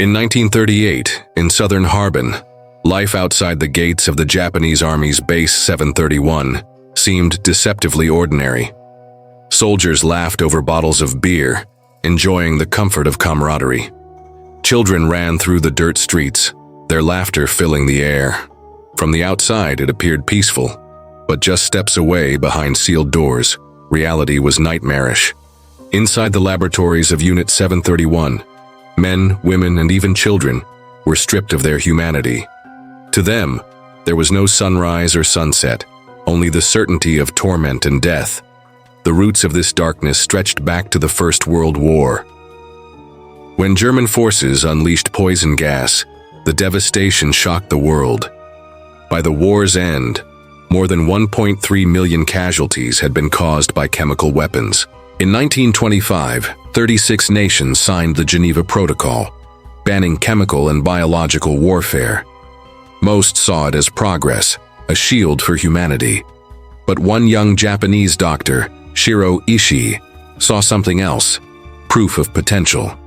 In 1938, in southern Harbin, life outside the gates of the Japanese Army's Base 731 seemed deceptively ordinary. Soldiers laughed over bottles of beer, enjoying the comfort of camaraderie. Children ran through the dirt streets, their laughter filling the air. From the outside, it appeared peaceful, but just steps away behind sealed doors, reality was nightmarish. Inside the laboratories of Unit 731, men, women, and even children were stripped of their humanity. To them, there was no sunrise or sunset, only the certainty of torment and death. The roots of this darkness stretched back to the First World War. When German forces unleashed poison gas, the devastation shocked the world. By the war's end, more than 1.3 million casualties had been caused by chemical weapons. In 1925, 36 nations signed the Geneva Protocol, banning chemical and biological warfare. Most saw it as progress, a shield for humanity. But one young Japanese doctor, Shiro Ishii, saw something else, proof of potential.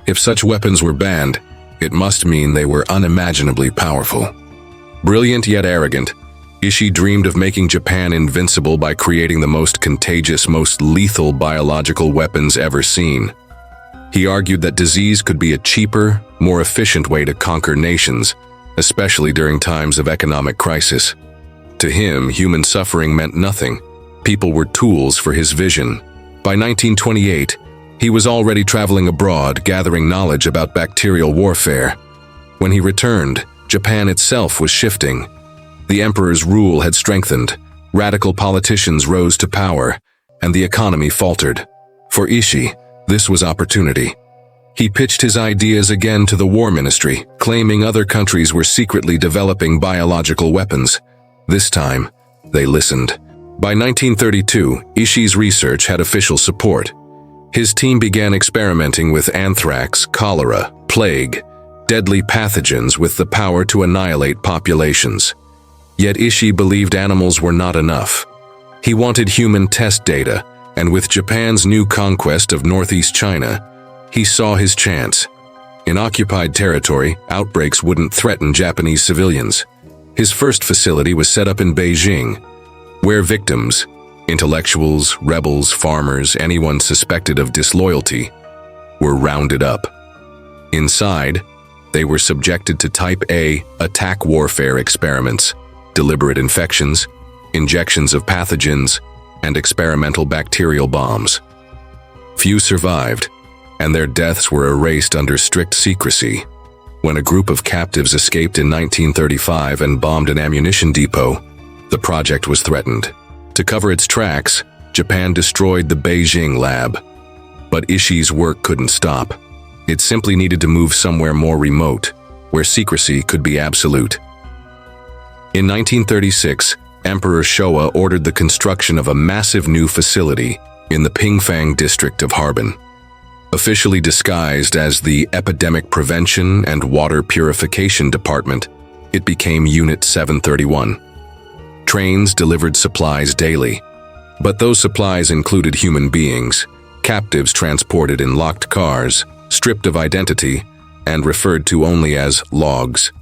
If such weapons were banned, it must mean they were unimaginably powerful. Brilliant yet arrogant, Ishii dreamed of making Japan invincible by creating the most contagious, most lethal biological weapons ever seen. He argued that disease could be a cheaper, more efficient way to conquer nations, especially during times of economic crisis. To him, human suffering meant nothing. People were tools for his vision. By 1928, he was already traveling abroad, gathering knowledge about bacterial warfare. When he returned, Japan itself was shifting. The emperor's rule had strengthened, radical politicians rose to power, and the economy faltered. For Ishii, this was opportunity. He pitched his ideas again to the War Ministry, claiming other countries were secretly developing biological weapons. This time, they listened. By 1932, Ishii's research had official support. His team began experimenting with anthrax, cholera, plague, deadly pathogens with the power to annihilate populations. Yet Ishii believed animals were not enough. He wanted human test data, and with Japan's new conquest of northeast China, he saw his chance. In occupied territory, outbreaks wouldn't threaten Japanese civilians. His first facility was set up in Beijing, where victims, intellectuals, rebels, farmers, anyone suspected of disloyalty, were rounded up. Inside, they were subjected to Type A attack warfare experiments, deliberate infections, injections of pathogens, and experimental bacterial bombs. Few survived, and their deaths were erased under strict secrecy. When a group of captives escaped in 1935 and bombed an ammunition depot, the project was threatened. To cover its tracks, Japan destroyed the Beijing lab. But Ishii's work couldn't stop. It simply needed to move somewhere more remote, where secrecy could be absolute. In 1936, Emperor Showa ordered the construction of a massive new facility in the Pingfang district of Harbin. Officially disguised as the Epidemic Prevention and Water Purification Department, it became Unit 731. Trains delivered supplies daily, but those supplies included human beings, captives transported in locked cars, stripped of identity, and referred to only as logs.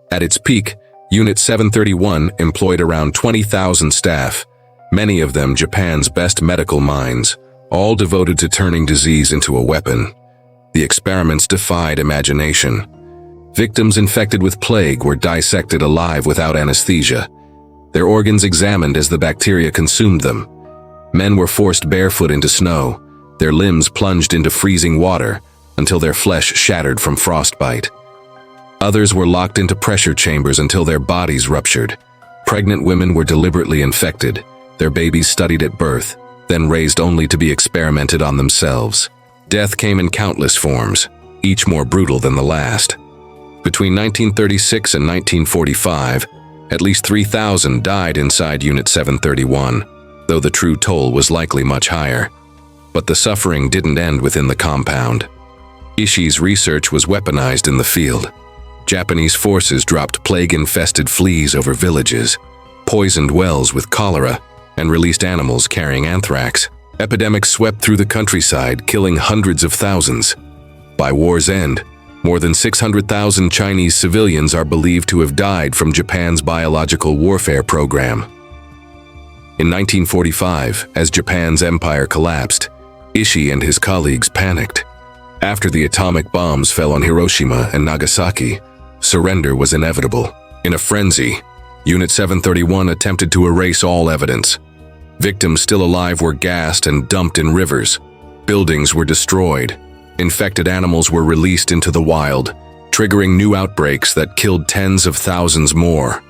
At its peak, Unit 731 employed around 20,000 staff, many of them Japan's best medical minds, all devoted to turning disease into a weapon. The experiments defied imagination. Victims infected with plague were dissected alive without anesthesia, their organs examined as the bacteria consumed them. Men were forced barefoot into snow, their limbs plunged into freezing water until their flesh shattered from frostbite. Others were locked into pressure chambers until their bodies ruptured. Pregnant women were deliberately infected, their babies studied at birth, then raised only to be experimented on themselves. Death came in countless forms, each more brutal than the last. Between 1936 and 1945, at least 3,000 died inside Unit 731, though the true toll was likely much higher. But the suffering didn't end within the compound. Ishii's research was weaponized in the field. Japanese forces dropped plague-infested fleas over villages, poisoned wells with cholera, and released animals carrying anthrax. Epidemics swept through the countryside, killing hundreds of thousands. By war's end, More than 600,000 Chinese civilians are believed to have died from Japan's biological warfare program. In 1945, as Japan's empire collapsed, Ishii and his colleagues panicked. After the atomic bombs fell on Hiroshima and Nagasaki, surrender was inevitable. In a frenzy, Unit 731 attempted to erase all evidence. Victims still alive were gassed and dumped in rivers. Buildings were destroyed. Infected animals were released into the wild, triggering new outbreaks that killed tens of thousands more.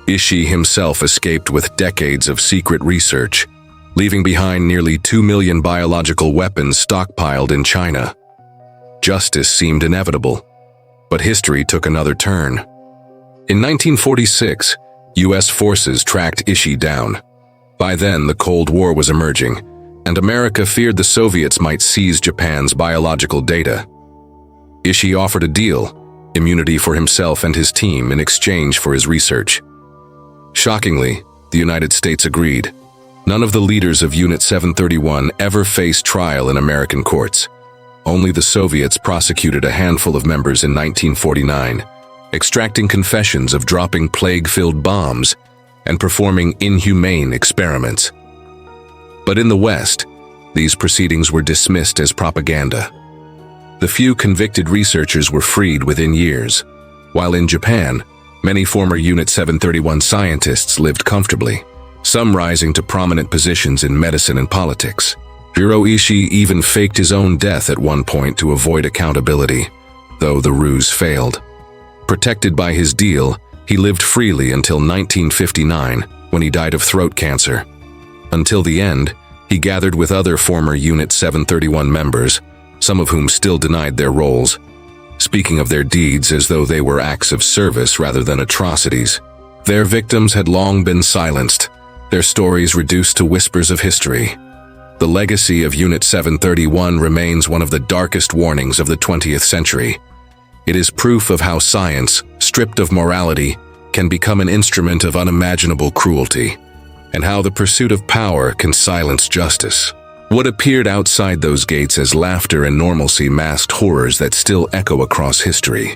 Ishii himself escaped with decades of secret research, leaving behind nearly 2 million biological weapons stockpiled in China. Justice seemed inevitable, but history took another turn. In 1946, U.S. forces tracked Ishii down. By then, the Cold War was emerging, and America feared the Soviets might seize Japan's biological data. Ishii offered a deal, immunity for himself and his team in exchange for his research. Shockingly, the United States agreed. None of the leaders of Unit 731 ever faced trial in American courts. Only the Soviets prosecuted a handful of members in 1949, extracting confessions of dropping plague-filled bombs and performing inhumane experiments. But in the West, these proceedings were dismissed as propaganda. The few convicted researchers were freed within years, while in Japan, many former Unit 731 scientists lived comfortably, some rising to prominent positions in medicine and politics. Jiro Ishii even faked his own death at one point to avoid accountability, though the ruse failed. Protected by his deal, he lived freely until 1959, when he died of throat cancer. Until the end, he gathered with other former Unit 731 members, some of whom still denied their roles, speaking of their deeds as though they were acts of service rather than atrocities. Their victims had long been silenced, their stories reduced to whispers of history. The legacy of Unit 731 remains one of the darkest warnings of the 20th century. It is proof of how science, stripped of morality, can become an instrument of unimaginable cruelty, and how the pursuit of power can silence justice. What appeared outside those gates as laughter and normalcy masked horrors that still echo across history,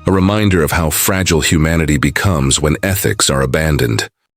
a reminder of how fragile humanity becomes when ethics are abandoned.